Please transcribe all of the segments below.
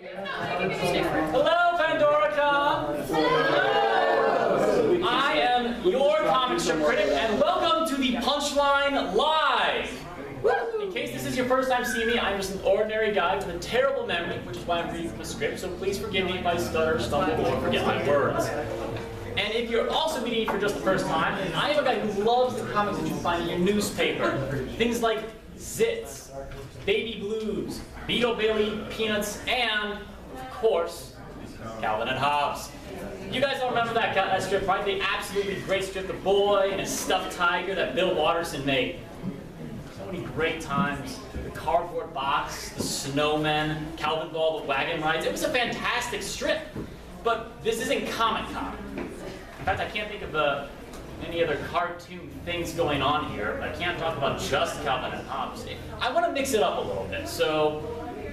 Hello, Pandoracon! Hello! I am your comic strip critic, and welcome to the Punchline Live! In case this is your first time seeing me, I'm just an ordinary guy with a terrible memory, which is why I'm reading the script, so please forgive me if I stutter, stumble, or forget my words. And if you're also meeting me for just the first time, I am a guy who loves the comics that you find in your newspaper. Things like Zits, Baby Blues, Beetle Bailey, Peanuts, and, of course, Calvin and Hobbes. You guys all remember that strip, right? The absolutely great strip, The Boy and His Stuffed Tiger that Bill Watterson made. So many great times. The Cardboard Box, The Snowmen, Calvin Ball, The Wagon Rides. It was a fantastic strip. But this isn't Comic-Con. In fact, I can't think of any other cartoon things going on here. I can't talk about just Calvin and Hobbes. I want to mix it up a little bit. So,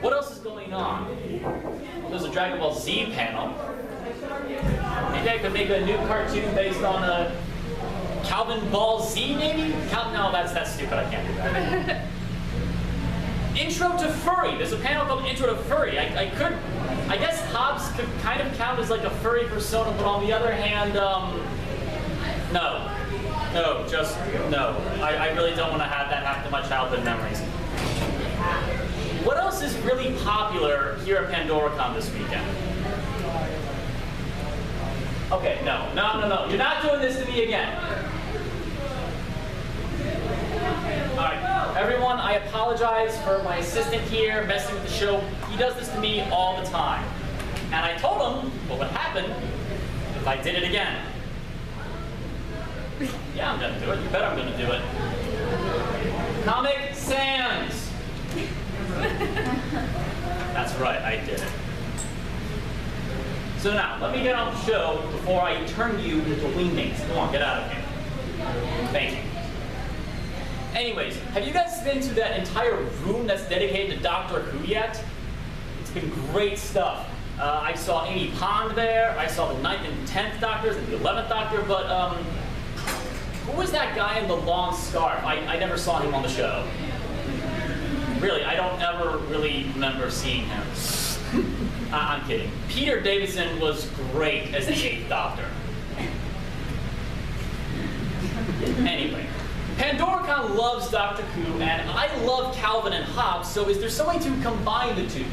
what else is going on? Well, there's a Dragon Ball Z panel. Maybe I could make a new cartoon based on a Calvin Ball Z, maybe? No, that's stupid. I can't do that. Intro to Furry. There's a panel called Intro to Furry. I guess Hobbes could kind of count as like a furry persona, but on the other hand, no. I really don't want to have that happen to my childhood memories. What else is really popular here at Pandoracon this weekend? Okay, no. You're not doing this to me again. Alright, everyone, I apologize for my assistant here messing with the show. He does this to me all the time. And I told him what would happen if I did it again. Yeah, I'm gonna do it. You bet I'm gonna do it. Comic Sans! That's right, I did it. So now, let me get on the show before I turn you into wingmates. Come on, get out of here. Thank you. Anyways, have you guys been to that entire room that's dedicated to Doctor Who yet? It's been great stuff. I saw Amy Pond there, I saw the 9th and 10th Doctors and the 11th Doctor, but who was that guy in the long scarf? I never saw him on the show. Really, I don't ever really remember seeing him. I'm kidding. Peter Davison was great as the 8th Doctor. Anyway, Pandoracon loves Doctor Who, and I love Calvin and Hobbes, so is there some way to combine the two?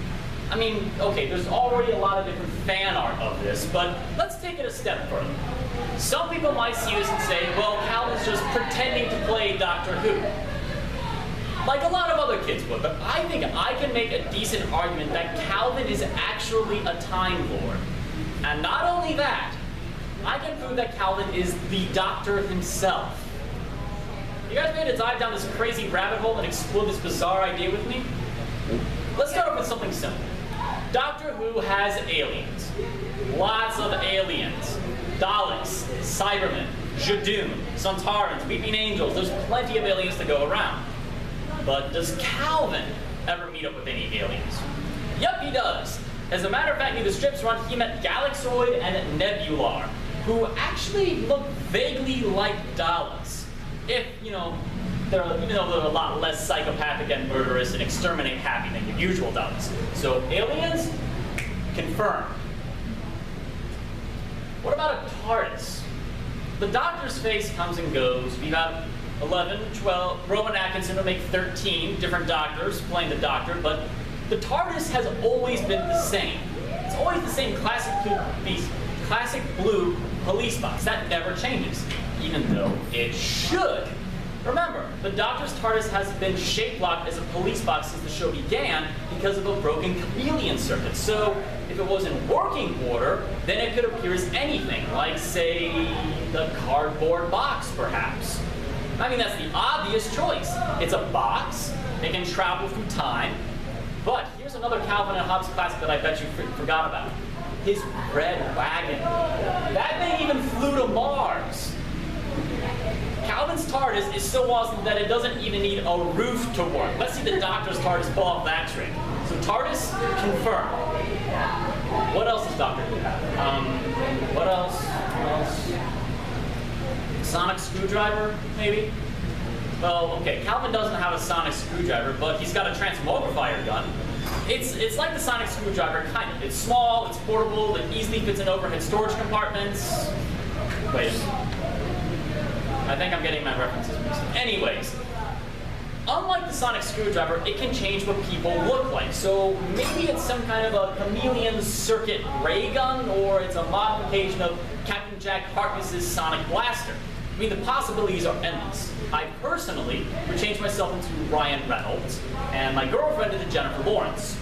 I mean, okay, there's already a lot of different fan art of this, but let's take it a step further. Some people might see this and say, well, Calvin's just pretending to play Doctor Who. Like a lot of other kids would, but I think I can make a decent argument that Calvin is actually a Time Lord. And not only that, I can prove that Calvin is the Doctor himself. You guys ready to dive down this crazy rabbit hole and explore this bizarre idea with me? Let's start off with something simple. Doctor Who has aliens. Lots of aliens. Daleks, Cybermen, Jadoon, Sontarans, Weeping Angels. There's plenty of aliens to go around. But does Calvin ever meet up with any aliens? Yep, he does. As a matter of fact, in the strips run, he met Galaxoid and Nebular, who actually look vaguely like Daleks. If, even though they're a lot less psychopathic and murderous and exterminate happy than your usual Daleks. So aliens, confirmed. What about a TARDIS? The Doctor's face comes and goes. We've got 11, 12, Rowan Atkinson will make 13 different Doctors playing the Doctor, but the TARDIS has always been the same. It's always the same classic blue police box. That never changes, even though it should. Remember, the Doctor's TARDIS has been shape-locked as a police box since the show began because of a broken chameleon circuit. So, if it was in working order, then it could appear as anything, like, say, the cardboard box, perhaps. I mean, that's the obvious choice. It's a box, it can travel through time, but here's another Calvin and Hobbes classic that I bet you forgot about. His red wagon. That thing even flew to Mars. Calvin's TARDIS is so awesome that it doesn't even need a roof to work. Let's see the Doctor's TARDIS pull off that trick. So TARDIS, confirmed. What else does Doctor Who have? What else? Sonic screwdriver, maybe? Well, okay, Calvin doesn't have a sonic screwdriver, but he's got a transmogrifier gun. It's like the sonic screwdriver, kind of. It's small, it's portable, it easily fits in overhead storage compartments. Wait a minute. I think I'm getting my references mixed. Anyways, unlike the sonic screwdriver, it can change what people look like. So maybe it's some kind of a chameleon circuit ray gun, or it's a modification of Captain Jack Harkness's sonic blaster. I mean, the possibilities are endless. I personally would change myself into Ryan Reynolds, and my girlfriend into Jennifer Lawrence.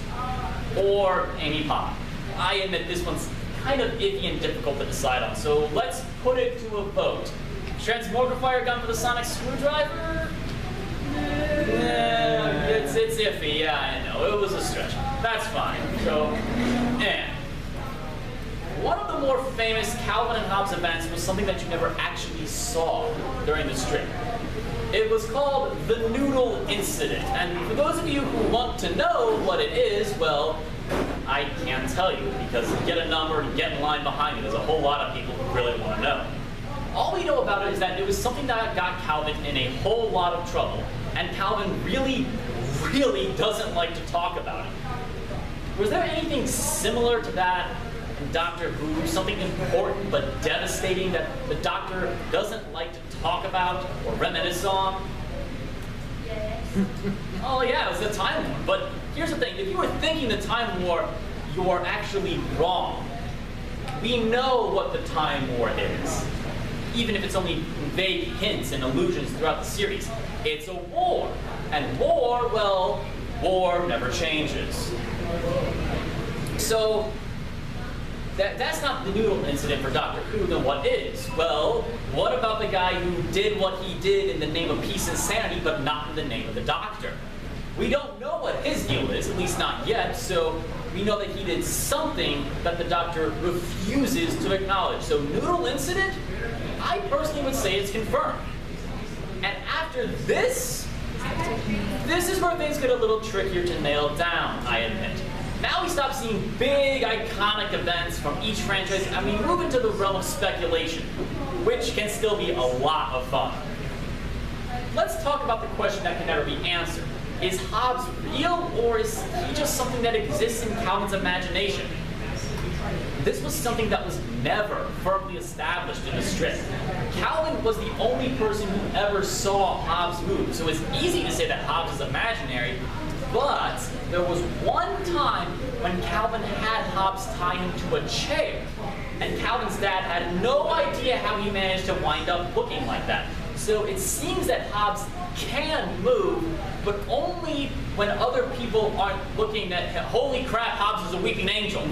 Or Amy Pond. I admit this one's kind of iffy and difficult to decide on, so let's put it to a vote. Transmogrifier gun for the sonic screwdriver? It's iffy, yeah, I know. It was a stretch. That's fine. So, one of the more famous Calvin and Hobbes events was something that you never actually saw during the strip. It was called the Noodle Incident, and for those of you who want to know what it is, well, I can't tell you, because get a number and get in line behind me. There's a whole lot of people who really want to know. All we know about it is that it was something that got Calvin in a whole lot of trouble, and Calvin really, really doesn't like to talk about it. Was there anything similar to that in Doctor Who? Something important but devastating that the Doctor doesn't like to talk about or reminisce on? Oh yeah, it was the Time War. But here's the thing, if you were thinking the Time War, you are actually wrong. We know what the Time War is, even if it's only vague hints and allusions throughout the series. It's a war, and war, well, war never changes. So, that's not the Noodle Incident for Doctor Who, then what is? Well, what about the guy who did what he did in the name of peace and sanity, but not in the name of the Doctor? We don't know what his deal is, at least not yet, so we know that he did something that the Doctor refuses to acknowledge. So Noodle Incident, I personally would say it's confirmed. And after this is where things get a little trickier to nail down, I admit. Now we stop seeing big, iconic events from each franchise, and we move into the realm of speculation, which can still be a lot of fun. Let's talk about the question that can never be answered. Is Hobbes real, or is he just something that exists in Calvin's imagination? This was something that was never firmly established in the strip. Calvin was the only person who ever saw Hobbes move, so it's easy to say that Hobbes is imaginary, but there was one time when Calvin had Hobbes tie him to a chair, and Calvin's dad had no idea how he managed to wind up looking like that. So it seems that Hobbes can move, but only when other people aren't looking at him. Holy crap, Hobbes is a weeping angel.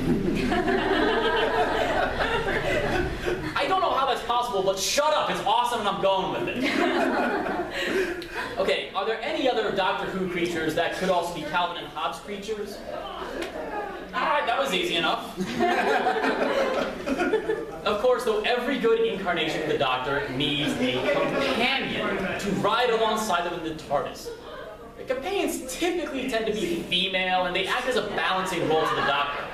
I don't know how that's possible, but shut up, it's awesome and I'm going with it. Okay, are there any other Doctor Who creatures that could also be Calvin and Hobbes creatures? Alright, that was easy enough. Of course, though, every good incarnation of the Doctor needs a companion to ride alongside them in the TARDIS. The companions typically tend to be female, and they act as a balancing role to the Doctor.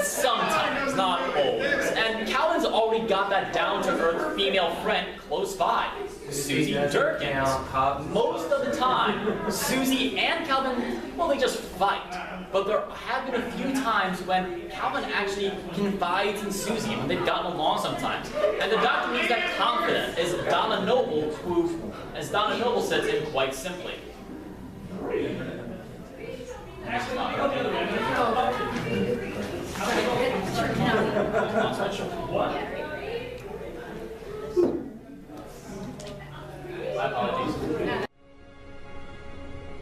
Sometimes, not always. And Calvin's already got that down-to-earth female friend close by, Susie Durkins. Most of the time, Susie and Calvin, well, they just fight. But there have been a few times when Calvin actually confides in Susie, and they've gotten along sometimes. And the Doctor needs that confidence, as Donna Noble says it quite simply.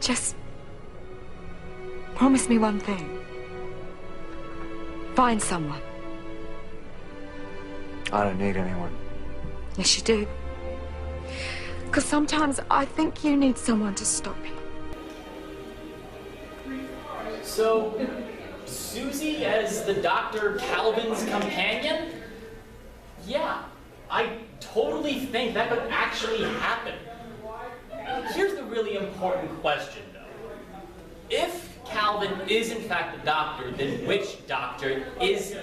Just promise me one thing. Find someone. I don't need anyone. Yes, you do. Because sometimes I think you need someone to stop you. So, Susie as the Dr. Calvin's companion? Yeah, I totally think that could actually happen. Here's the really important question, though. If Calvin is in fact the Doctor, then which Doctor is he?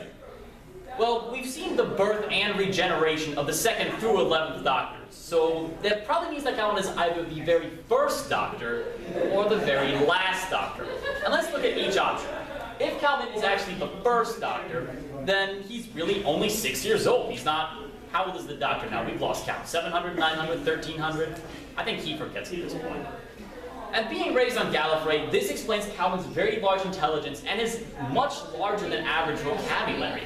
Well, we've seen the birth and regeneration of the 2nd through 11th Doctors, so that probably means that Calvin is either the very first Doctor or the very last Doctor. And let's look at each option. If Calvin is actually the first Doctor, then he's really only 6 years old. He's not... How old is the Doctor now? We've lost count. 700, 900, 1300? I think he forgets at this point. And being raised on Gallifrey, this explains Calvin's very large intelligence and his much larger than average vocabulary.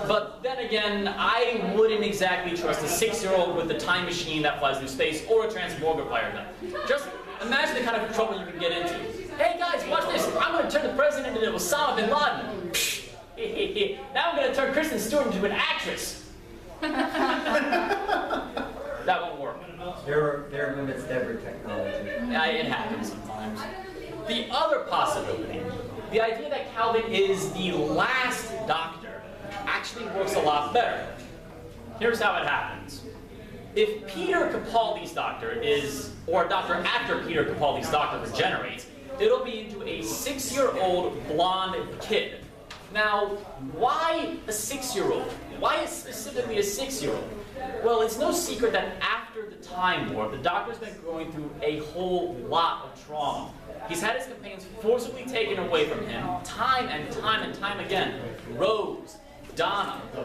But then again, I wouldn't exactly trust a 6-year-old with a time machine that flies through space or a transmogrifier gun. Just imagine the kind of trouble you can get into. Hey guys, watch this! I'm going to turn the president into Osama bin Laden. Now I'm going to turn Kristen Stewart into an actress. That won't work. There are limits to every technology. Yeah, it happens sometimes. The other possibility, the idea that Calvin is the last Doctor, actually works a lot better. Here's how it happens. If Peter Capaldi's Doctor is, or a Doctor after Peter Capaldi's Doctor regenerates, it'll be into a 6-year-old blonde kid. Now, why a 6-year-old? Why specifically a 6-year-old? Well, it's no secret that after the Time War, the Doctor's been going through a whole lot of trauma. He's had his companions forcibly taken away from him, time and time and time again. Rose, Donna, the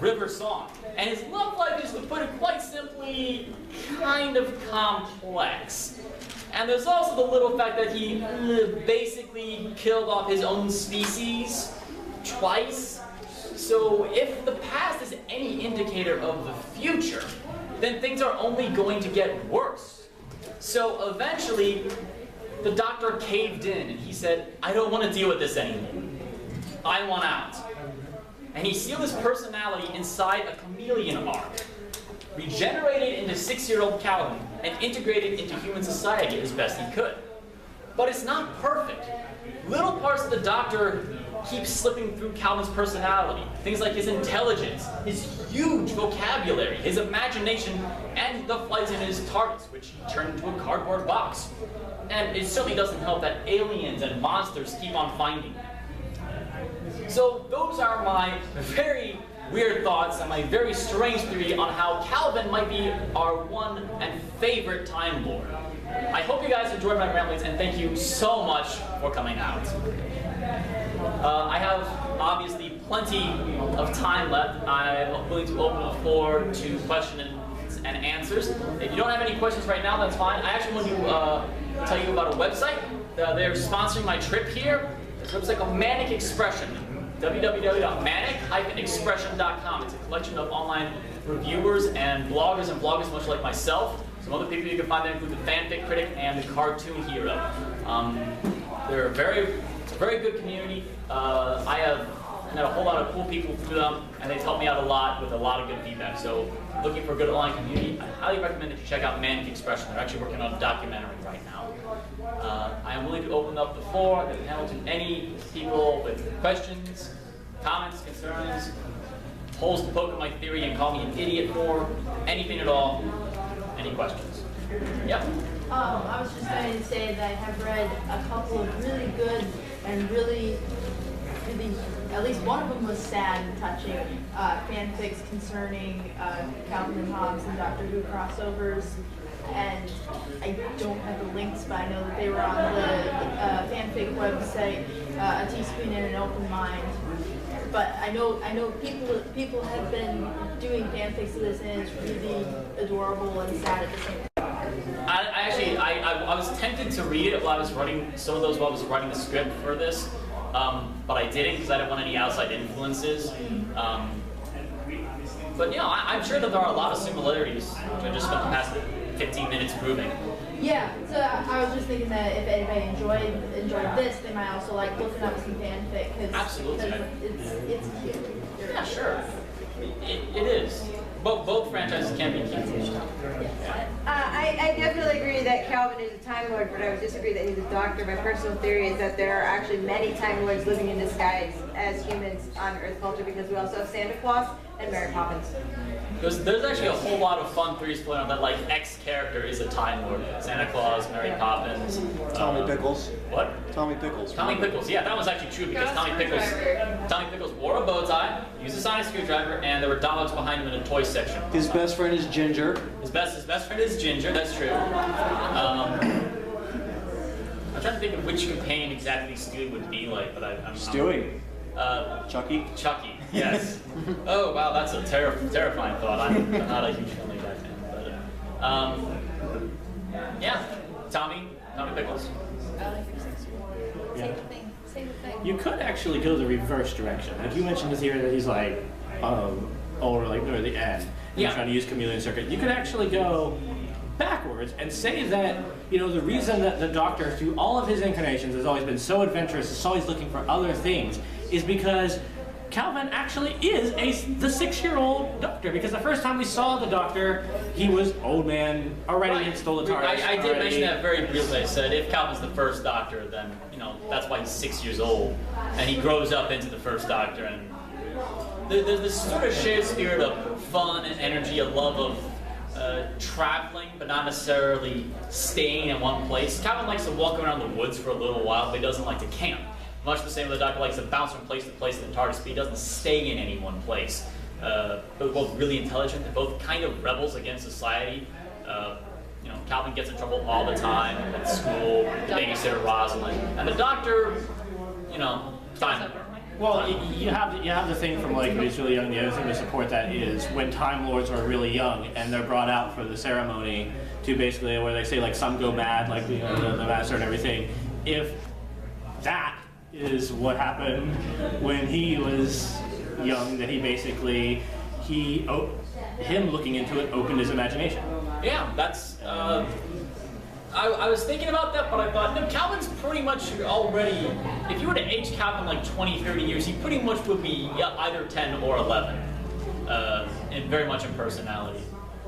River Song. And his love life is, to put it quite simply, kind of complex. And there's also the little fact that he basically killed off his own species twice. So if the past is any indicator of the future, then things are only going to get worse. So eventually, the Doctor caved in and he said, I don't want to deal with this anymore. I want out. And he sealed his personality inside a chameleon arc, regenerated into 6-year-old Calvin, and integrated into human society as best he could. But it's not perfect. Little parts of the Doctor keep slipping through Calvin's personality. Things like his intelligence, his huge vocabulary, his imagination, and the flights in his TARDIS, which he turned into a cardboard box. And it certainly doesn't help that aliens and monsters keep on finding him. So those are my very weird thoughts and my very strange theory on how Calvin might be our one and favorite Time Lord. I hope you guys enjoyed my ramblings, and thank you so much for coming out. I have obviously plenty of time left. I'm willing to open the floor to questions and answers. If you don't have any questions right now, that's fine. I actually want to tell you about a website. They're sponsoring my trip here. It's a website called Manic Expression. www.manic-expression.com. It's a collection of online reviewers and bloggers much like myself. Some other people you can find there include the fanfic critic and the cartoon hero. It's a very good community. I have met a whole lot of cool people through them, and they've helped me out a lot with a lot of good feedback. So, looking for a good online community, I highly recommend that you check out Manic Expression. They're actually working on a documentary right now. I am willing to open up the floor, the panel, to any people with questions, comments, concerns, holes to poke at my theory and call me an idiot for, anything at all. Any questions? Yep. I was just going to say that I have read a couple of really good and really, at least one of them was sad and touching, fanfics concerning Calvin and Hobbes and Doctor Who crossovers. And I don't have the links, but I know that they were on the fanfic website, A Teaspoon and an Open Mind. But I know people have been doing fanfics of this, and it's really adorable and sad at the same time. I was tempted to read it while I was writing some of those while I was writing the script for this, but I didn't because I didn't want any outside influences. But you know, I'm sure that there are a lot of similarities, which I just spent the past 15 minutes proving. Yeah, so I was just thinking that if anybody enjoyed this, they might also like looking up some fanfic because it's cute. Yeah, sure. It is. Both franchises can be cute. I definitely agree that Calvin is a Time Lord, but I would disagree that he's a Doctor. My personal theory is that there are actually many Time Lords living in disguise as humans on Earth culture, because we also have Santa Claus, and Mary Poppins. There's actually a whole lot of fun theories floating on that, like X character is a Time Lord. Santa Claus, Mary Poppins. Tommy Pickles. What? Tommy Pickles. Tommy Pickles, yeah, that was actually true because Tommy Pickles wore a bow tie, used a sonic screwdriver, and there were dogs behind him in a toy section. His best friend is Ginger. His best friend is Ginger, that's true. I'm trying to think of which companion exactly Stewie would be like, but I'm Stewie. Chucky. Chucky, yes. Oh wow, that's a terrifying thought. I'm not a huge Family Guy fan, but yeah, Tommy Pickles. Say the thing. Say the thing. You could actually go the reverse direction. Like you mentioned this here that he's like older, like near the end. Yeah. Trying to use chameleon circuit. You could actually go backwards and say that, you know, the reason that the Doctor, through all of his incarnations, has always been so adventurous, is always looking for other things, is because Calvin actually is the 6-year-old Doctor. Because the first time we saw the Doctor, he was old man, already in stole the TARDIS. I did mention that very briefly. I said if Calvin's the first Doctor, then you know that's why he's 6 years old, and he grows up into the first Doctor. And there's this sort of shared spirit of fun and energy, a love of traveling, but not necessarily staying in one place. Calvin likes to walk around the woods for a little while, but he doesn't like to camp. Much the same way the Doctor likes to bounce from place to place in the TARDIS, but he doesn't stay in any one place. They're both really intelligent. They're both kind of rebels against society. You know, Calvin gets in trouble all the time at school, the babysitter Rosalind, and the Doctor, you know, fine. Well, you have the thing from like when he's really young. The other thing to support that is when Time Lords are really young and they're brought out for the ceremony to basically where they say like some go mad, like you know, the master and everything. If that is what happened when he was young, that he basically him looking into it opened his imagination. Yeah, that's. I was thinking about that, but I thought, no, Calvin's pretty much already, if you were to age Calvin like 20, 30 years, he pretty much would be either 10 or 11, and very much in personality.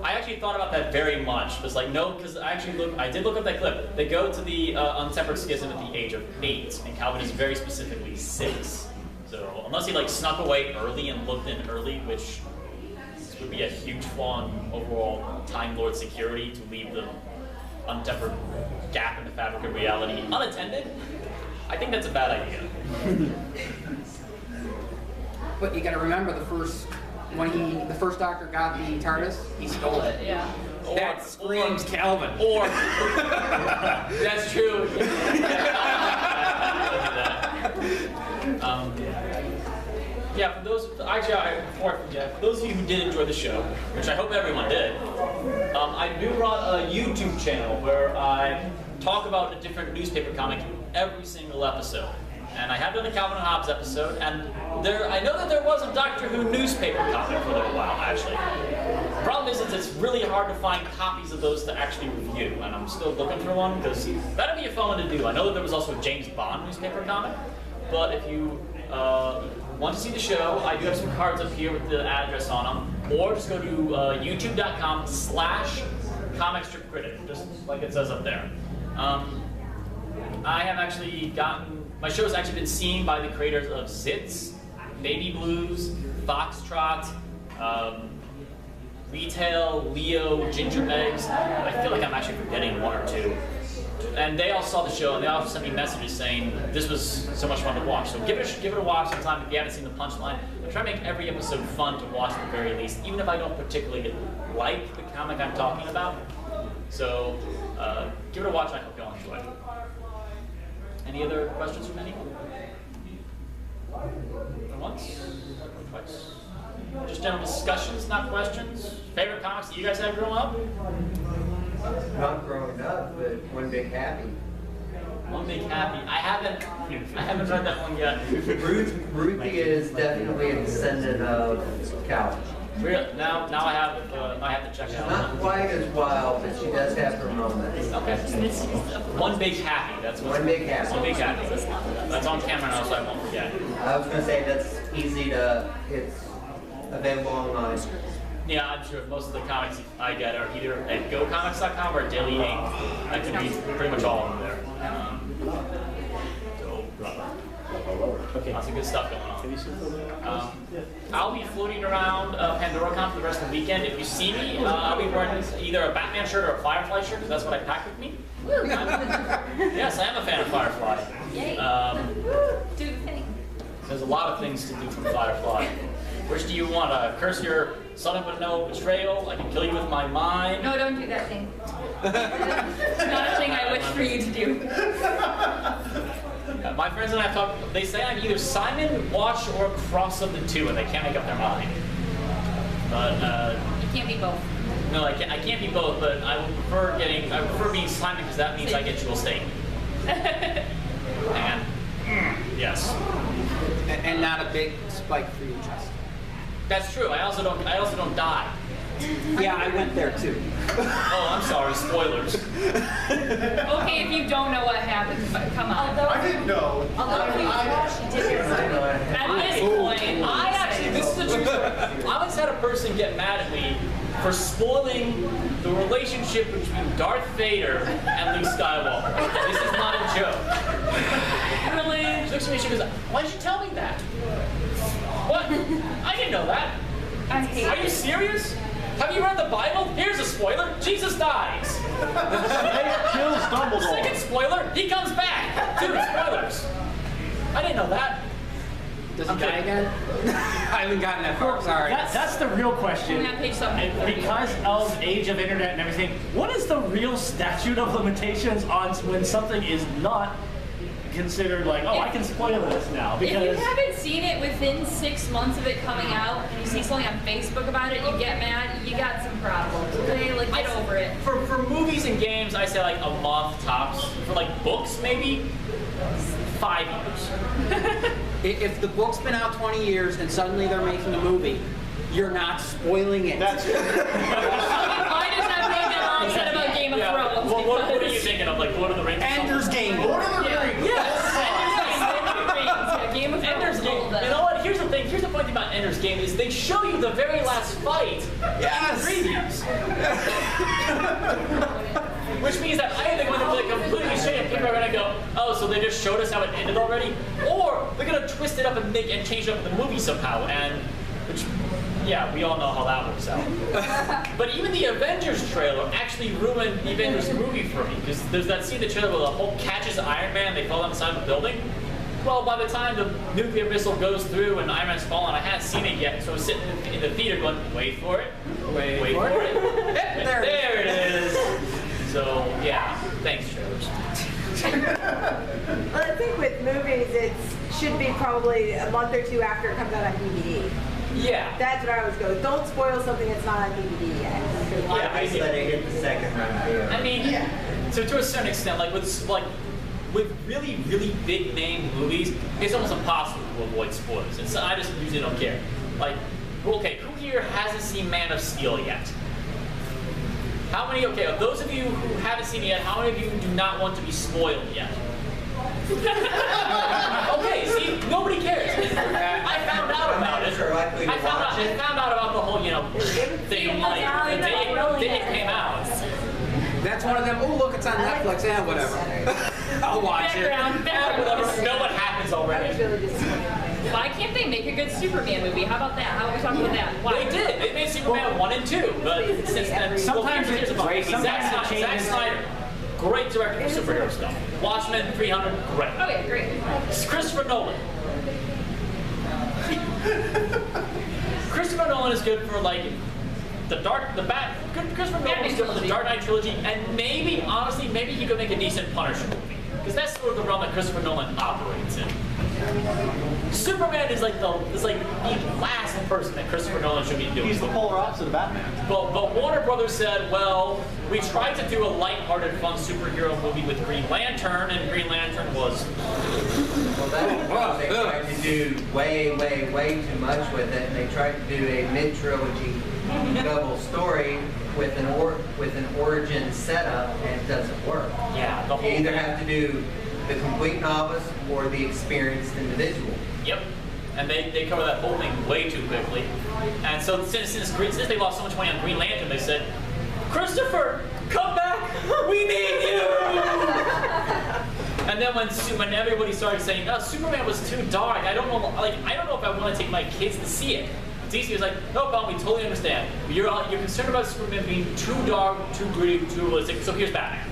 I actually thought about that very much. It was like, no, because I did look up that clip. They go to the untempered schism at the age of 8, and Calvin is very specifically 6. So unless he like snuck away early and looked in early, which would be a huge flaw in overall Time Lord security to leave the untempered gap in the fabric of reality unattended, I think that's a bad idea. But you got to remember the first Doctor got the TARDIS, he stole it. Yeah. That screams Calvin. Or that's true. Yeah, for those before I forget, for those of you who did enjoy the show, which I hope everyone did, I do run a YouTube channel where I talk about a different newspaper comic every single episode. And I have done a Calvin and Hobbes episode, and I know that there was a Doctor Who newspaper comic for a little while, actually. The problem is it's really hard to find copies of those to actually review, and I'm still looking for one, because that'd be a fun one to do. I know that there was also a James Bond newspaper comic, but if you want to see the show, I do have some cards up here with the address on them, or just go to youtube.com/comicstripcritic, just like it says up there. I have actually my show has actually been seen by the creators of Zits, Baby Blues, Foxtrot, Retail, Leo, Ginger Eggs. I feel like I'm actually forgetting one or two. And they all saw the show, and they also sent me messages saying this was so much fun to watch. So give it a watch sometime if you haven't seen the Punchline. I try to make every episode fun to watch at the very least, even if I don't particularly like the comic I'm talking about. So give it a watch, and I hope y'all enjoy it. Any other questions from anyone? Once? Twice? Just general discussions, not questions? Favorite comics that you guys had growing up? Not growing up, but One Big Happy. One Big Happy. I haven't read that one yet. Ruthie is definitely a descendant of Calvin. Really? Now I have to check She's out. not quite as wild, but she does have her moments. Okay. One Big Happy. That's what. One Big Happy. One Big Happy. That's on camera now, so I won't forget. I was going to say that's easy to. It's available online. Yeah, I'm sure most of the comics I get are either at GoComics.com or Daily Ink. I can read pretty much all of them there. So, Okay. Lots of good stuff going Have you on. seen the I'll be floating around Pandoracon for the rest of the weekend. If you see me, I'll be wearing either a Batman shirt or a Firefly shirt, because that's what I packed with me. Yes, I am a fan of Firefly. Yay. Do the thing. There's a lot of things to do from Firefly. Which do you want? Curse your son of a no betrayal? I can kill you with my mind? No, don't do that thing. It's not a thing I wish for you to do. My friends and I have talked, they say I'm either Simon, Watch, or cross of the two, and they can't make up their mind. But, You can't be both. no, I can't be both, but I prefer being Simon because that means I get dual state. And, yes. And not a big spike through your chest. That's true, I also don't die. Yeah, I went there too. Oh, I'm sorry, spoilers. Okay, if you don't know what happened, but come on. I didn't know. At this point, I actually, this is a true story. I once had a person get mad at me for spoiling the relationship between Darth Vader and Luke Skywalker. This is not a joke. Really? She looks at me, she goes, why did you tell me that? What? I didn't know that. I hate Are you serious? Have you read the Bible? Here's a spoiler. Jesus dies. Snape kills Dumbledore. Second spoiler, he comes back. Two spoilers. I didn't know that. Does he die again? I haven't gotten that far. Sorry. That's the real question. I'm on page 7. Because of age of internet and everything, what is the real statute of limitations on when something is not considered like, oh, I can spoil this now? If you Because haven't seen it within 6 months of it coming out, and you see something on Facebook about it, you get mad, you got some problems, okay? Like, get over it. For movies and games, I say like a month tops. For like books, maybe 5 years. If the book's been out 20 years and suddenly they're making a movie, you're not spoiling it. That's Why does that make that all said about Game of Thrones? Well, what are you Because- thinking of? Like Lord of the Rings? Ender's Game. Lord of the Rings. Yes. Game of Thrones. Ender's Game. You know what? Here's the thing. Here's the funny thing about Ender's Game is they show you the very last fight Yes. in the previews. Which means that either they're going to be completely straight and people are going to go, oh, so they just showed us how it ended already? Or they're going to twist it up and change it up in the movie somehow. And, which, yeah, we all know how that works out. But even the Avengers trailer actually ruined the Avengers movie for me. Because there's that scene in the trailer where the Hulk catches Iron Man, they fall down the side of the building. Well, by the time the nuclear missile goes through and Iron Man's fallen, I hadn't seen it yet, so I was sitting in the theater going, wait for it, wait for it. There it is. So, yeah, thanks, trailers. Well, I think with movies, it should be probably a month or two after it comes out on DVD. Yeah. That's what I always go. Don't spoil something that's not on DVD yet. Yeah, I Just let it hit the second run video. I mean, so to a certain extent, like with really, really big name movies, it's almost impossible to avoid spoilers. And so I just usually don't care. Like, okay, who here hasn't seen Man of Steel yet? How many, okay, of those of you who haven't seen it yet, how many of you do not want to be spoiled yet? Okay, see, nobody cares. I found out about it. I found out about the whole, thing like the day it came out. That's one of them. Oh, look, it's on Netflix. Yeah, whatever. I'll watch it. Whatever. Know what happens I was already. really disappointed. Why can't they make a good Superman movie? How about that? How about we talk about that? Why? They did. They made Superman 1 and 2, but since then, Sometimes here's it's the great, thing. sometimes Zack it changes. Snyder, great director for superhero stuff. Watchmen 300, great. Okay, great. Christopher Nolan. Christopher Nolan is good for like Christopher Nolan is good for the Dark Knight trilogy, and maybe, honestly, maybe he could make a decent Punisher movie. Because that's sort of the realm that Christopher Nolan operates in. Superman is like the last person that Christopher Nolan should be doing. He's the polar opposite of Batman. But Warner Brothers said, well, we tried to do a lighthearted, fun superhero movie with Green Lantern, and Green Lantern was... Well, that's because they tried to do way too much with it, and they tried to do a mid-trilogy double story with an origin setup, and it doesn't work. Yeah, the whole You either thing. have to do the complete novice or the experienced individual. Yep. And they cover that whole thing way too quickly. And so since they lost so much money on Green Lantern, they said, Christopher, come back! We need you! And then when everybody started saying, "Oh, Superman was too dark. I don't know if I want to take my kids to see it." DC was like, "No problem. We totally understand. You're concerned about Superman being too dark, too gritty, too realistic. So here's Batman."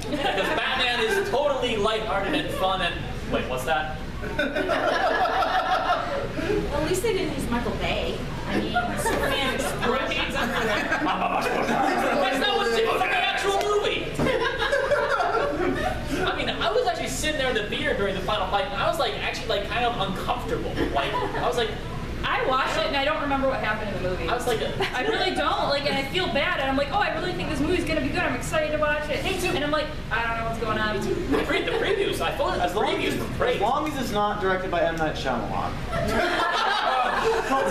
Because Batman is totally lighthearted and fun and wait, what's that? Well, at least they didn't use Michael Bay. I mean, Superman explodes everywhere. That's not what's in the actual movie. I mean, I was actually sitting there in the theater during the final fight, and I was like, actually, like, kind of uncomfortable. Like, I was like, I watched it and I don't remember what happened in the movie. I was like, I really don't. Like, and I feel bad, and I'm like, oh, I really think this movie's gonna be good. I'm excited to watch it. Me too. And I'm like, I don't know what's going on. the previews. I thought the previews were great. As long as it's not directed by M. Night Shyamalan. Well,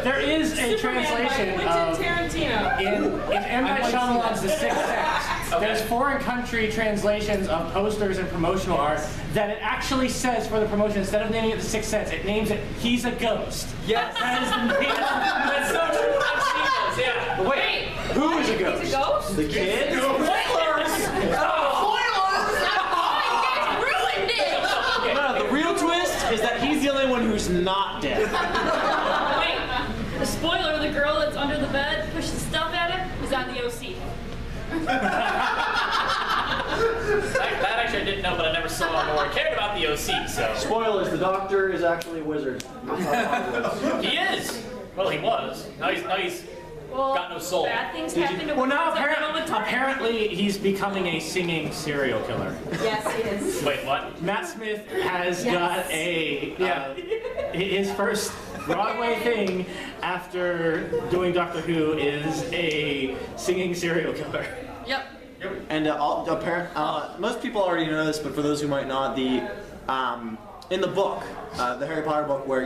there is a translation of Tarantino. in M. Night Shyamalan's The Sixth Sense. There's foreign country translations of posters and promotional art that it actually says for the promotion, instead of naming it The Sixth Sense, it names it He's a Ghost. Yes. That is the name. That's so true. I've seen those, yeah. But wait, who is a ghost? He's a ghost? The kid? Ruined it! No, the real twist is that he's the only one who's not dead. Wait, the spoiler, the girl that's under the bed, pushed the stuff at him, is on the OC. That actually I didn't know, but I never saw it or cared about the OC, so. Spoilers, the Doctor is actually a wizard. He is. Well, he was. Now he's Well, got no soul. bad things happen to Well, now women all the time. apparently he's becoming a singing serial killer. Yes, he is. Wait, what? Matt Smith has got his first Broadway thing after doing Doctor Who is a singing serial killer. Yep. And most people already know this, but for those who might not, in the book, the Harry Potter book, where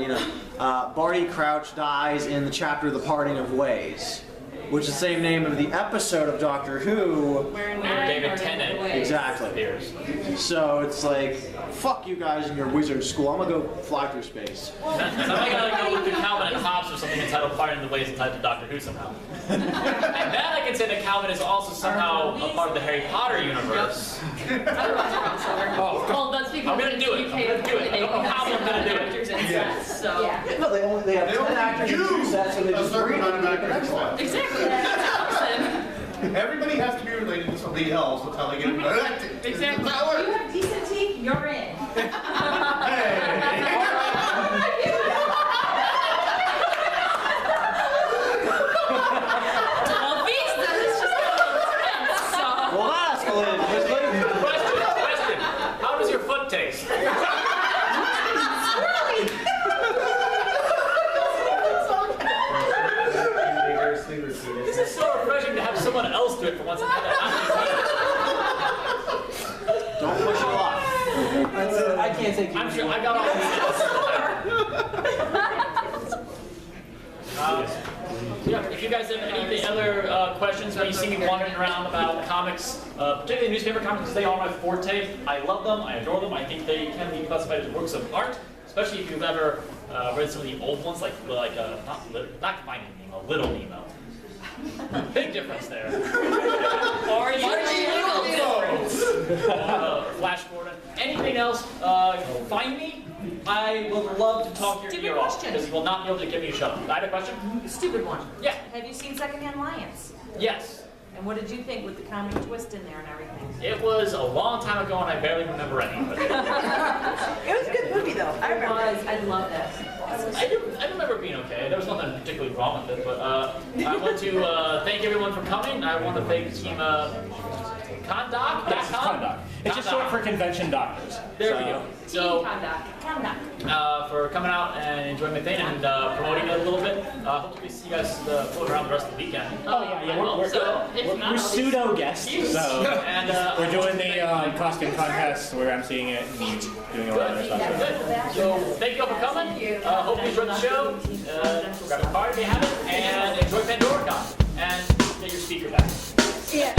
Barty Crouch dies in the chapter "The Parting of Ways," which is the same name of the episode of Doctor Who. Where David Tennant. Exactly. Appears. So it's like, fuck you guys in your wizard school. I'm gonna go fly through space. So I gotta go to Calvin and Hobbes or something entitled "Parting the Ways" entitled to Doctor Who somehow. And then I can say that Calvin is also somehow a part of the Harry Potter universe. Well, that's because I'm gonna do it. I'm gonna do it. I don't know how I'm gonna do it. So. No, they have 10 actors in 2 sets, and they just bring it to the next one. Exactly. Everybody has to be related to somebody else. That's how they get elected. Exactly. That's how it You works. have decent teeth, you're in. Well, these days, it's just a little intense, so. Well, that escalated quickly. Question. How does your foot taste? This is so refreshing to have someone else do it for once. Don't push it a lot. I can't take I'm sure I got all these. Yeah, if you guys have any other questions when you see me wandering around about comics, particularly newspaper comics, because they are my forte. I love them, I adore them. I think they can be classified as works of art, especially if you've ever read some of the old ones, like not Finding Nemo, Little Nemo. Big difference there. Or Flash Gordon. Anything else? Find me. I would love to talk your ear off because you will not be able to give me a show. I had a question. Stupid one. Yeah. Have you seen Secondhand Lions? Yes. And what did you think with the comic twist in there and everything? It was a long time ago and I barely remember any of it. It was a good movie, though. I remember. I love that. I remember it being okay. There was nothing particularly wrong with it, but I want to thank everyone for coming. I want to thank Team Condoc. It's just short for convention doctors. There we go. So, Condoc. for coming out and enjoying my thing and promoting it a little bit. Hopefully see you guys float around the rest of the weekend. Oh yeah, we're pseudo guests, so And we're doing the costume contest. We're emceeing it and doing all that other stuff. good. So thank you all for coming. Hope you enjoyed the show. Grab a card if you have it, and enjoy Pandoracon. And get your speaker back. Yeah.